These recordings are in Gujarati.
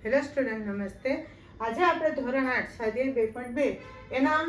હેલો સ્ટુડન્ટ, નમસ્તે. આજે આપણે ધોરણ 8 સ્વાધ્યાય 2.2 એના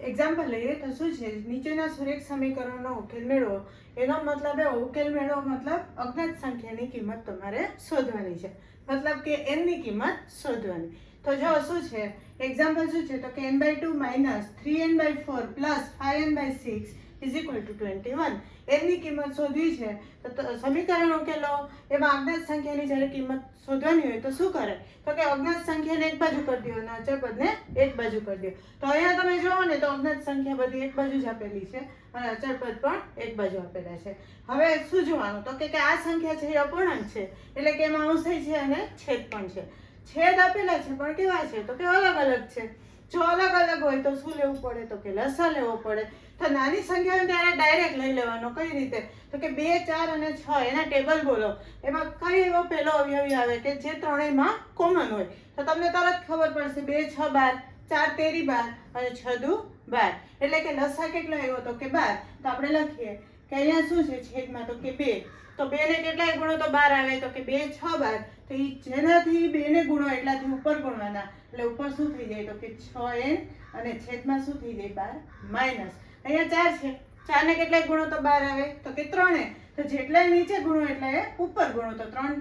એક્ઝામ્પલ લઈએ તો શું છે, નીચેના સુરેખ સમીકરણનો ઉકેલ મેળવો. એનો મતલબ ઉકેલ મેળવો મતલબ અજ્ઞાત સંખ્યાની કિંમત તમારે શોધવાની છે, મતલબ કે n ની કિંમત શોધવાની. તો જો શું છે એક્ઝામ્પલ શું છે તો કે n/2 - 3n/4 + 5n/6 = 21. n ની કિંમત શોધવી છે તો સમીકરણ ઉકેલો. એમાં અજ્ઞાત સંખ્યાની જ્યારે કિંમત શોધવાની હોય તો શું કરે તો કે અજ્ઞાત સંખ્યાને એક બાજુ કરી દો અને અચળ પદને એક બાજુ કરી દો. તો અહીંયા તમે જોવો ને તો અજ્ઞાત સંખ્યા બધી એક બાજુ જ આપેલી છે અને અચળ પદ પણ એક બાજુ આપેલા છે. હવે શું જોવાનું તો કે આ સંખ્યા છે એ અપૂર્ણાંક છે, એટલે કે એમાં અંશ છે અને છેદ પણ છે. છેદ આપેલા છે પણ કેવા છે તો કે અલગ અલગ છે. જો અલગ અલગ હોય તો શું લેવું પડે તો કે લસા લેવો પડે. તો નાની સંખ્યાને ત્યારે ડાયરેક્ટ લઈ લેવાનો. કઈ રીતે તો કે 2, 4 અને 6 એના ટેબલ બોલો. એમાં કઈ એવો પહેલો અવયવી આવે કે જે ત્રણેયમાં કોમન હોય તો તમને તરત ખબર પડશે. 2, 6, 12, 4, 13, 12 અને 6, 2, 12. એટલે કે લસા કેટલો આવ્યો તો કે 12. તો આપણે લખીએ કે અહીંયા શું છે છેદમાં તો કે 2. તો 2 ને કેટલાય ગુણો તો 12 આવે તો કે 2, 6, 12. તો એ જેનાથી 2 ને ગુણો એટલાથી ઉપર ગુણવાના, એટલે ઉપર શું થઈ જાય તો કે 6n અને છેદમાં શું થઈ જાય 12 માઇનસ. અહીંયા 4 છે, 4 ને કેટલાય ગુણો તો 12 આવે તો કે 3. તો જેટલાય નીચે ગુણો એટલા એ ઉપર ગુણો. તો 3,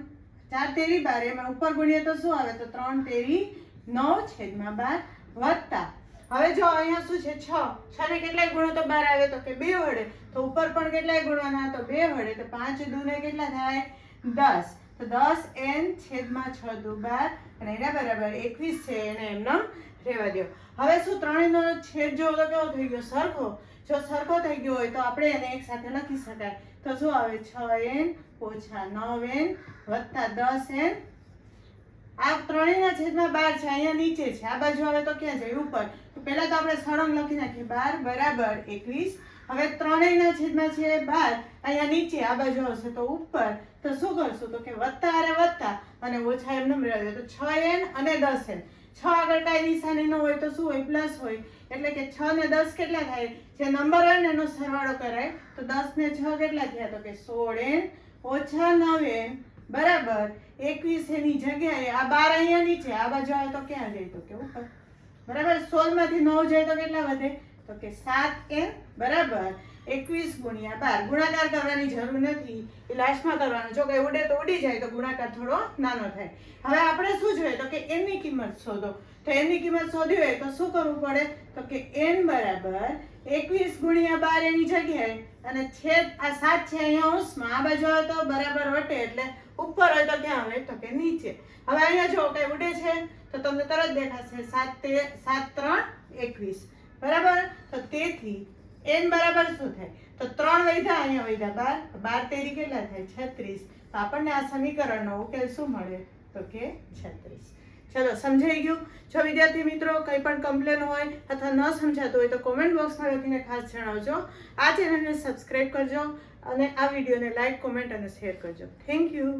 4, 13, 12 એમાં ઉપર ગુણીએ તો શું આવે તો 3, 13, 9 છેદમાં 12 વત્તા. હવે જો અહીંયા શું છે 6 ને કેટલાય ગુણો તો 12 આવે તો કે 2 વડે. તો ઉપર પણ કેટલાય ગુણવાના તો 2 વડે. તો 5 દુ ને કેટલા થાય 10. તો 10n છેદમાં 6 દુ 12 અને એના બરાબર 21 છે. એને એમને રહેવા દો. હવે શું ત્રણેયનો છેદ જો તો કેવો થઈ ગયો સરખો. જો સરખો થઈ ગયો હોય તો આપણે એને એક સાથે લખી શકાય. તો શું આવે 6n - 9n વત્તા 10n. આ ત્રણેયના છેદમાં 12 છે, અહીંયા નીચે છે, આ બાજુ આવે તો ક્યાં જાય ઉપર. તો પહેલા તો આપણે સળંગ લખી નાખીએ 12 બરાબર 21. હવે ત્રણેયના છેદમાં છે 12, અહીંયા નીચે આ બાજુ આવશે તો ઉપર. તો શું કરશું તો કે વત્તા અરે વત્તા અને ઓછા એમને મેળવીએ તો 6n અને 10n. 6 આગળ કાંઈ નિશાની ન હોય તો શું હોય પ્લસ હોય, એટલે કે 6 ને 10 કેટલા થાય, જે નંબર હોય ને એનો સરવાળો કરાય. તો 10 ને 6 કેટલા થયા તો કે 16n ઓછા 9n બરાબર 21. એની જગ્યાએ આ 12 અહીંયા નીચે, આ બાજુ આવે તો ક્યાં જાય તો કે ઉપર. બરાબર 16 માંથી 9 જાય તો કેટલા વધે તો કે 7n બરાબર 21 ગુણ્યા 12. ગુણાકાર કરવાની જરૂર નથી, એ લાસ્ટમાં કરવાનો. જો કઈ ઉડે તો ઉડી જાય તો ગુણાકાર થોડો નાનો થાય. હવે આપણે શું જોઈએ તો કે n ની કિંમત શોધો. તો n ની કિંમત શોધવી હોય તો શું કરવું પડે તો કે n બરાબર 21 ગુણ્યા 12 એની જગ્યાએ અને છેદ આ 7 છે અહીંયા અંશમાં, આ બાજુ આવે તો બરાબર વટે એટલે ઉપર હોય તો ક્યાં આવે તો કે નીચે. હવે અહીંયા જો કઈ ઉડે છે તો તમને તરત દેખાશે 7, 3, 21 બરાબર. તો તેથી n બરાબર શું થાય તો 3 વધ્યા, અહીંયા વધ્યા 12, 12 તેરી કેટલા થાય 36. તો આપણને આ સમીકરણનો ઉકેલ શું મળે તો કે 36. ચલો સમજાઈ ગયું. જો વિદ્યાર્થી મિત્રો કંઈ પણ કમ્પ્લેન હોય અથવા ન સમજાતું હોય તો કોમેન્ટ બોક્સમાં લખીને ખાસ જણાવજો. આ ચેનલને સબસ્ક્રાઇબ કરજો અને આ વિડીયોને લાઈક, કોમેન્ટ અને શેર કરજો. Thank you.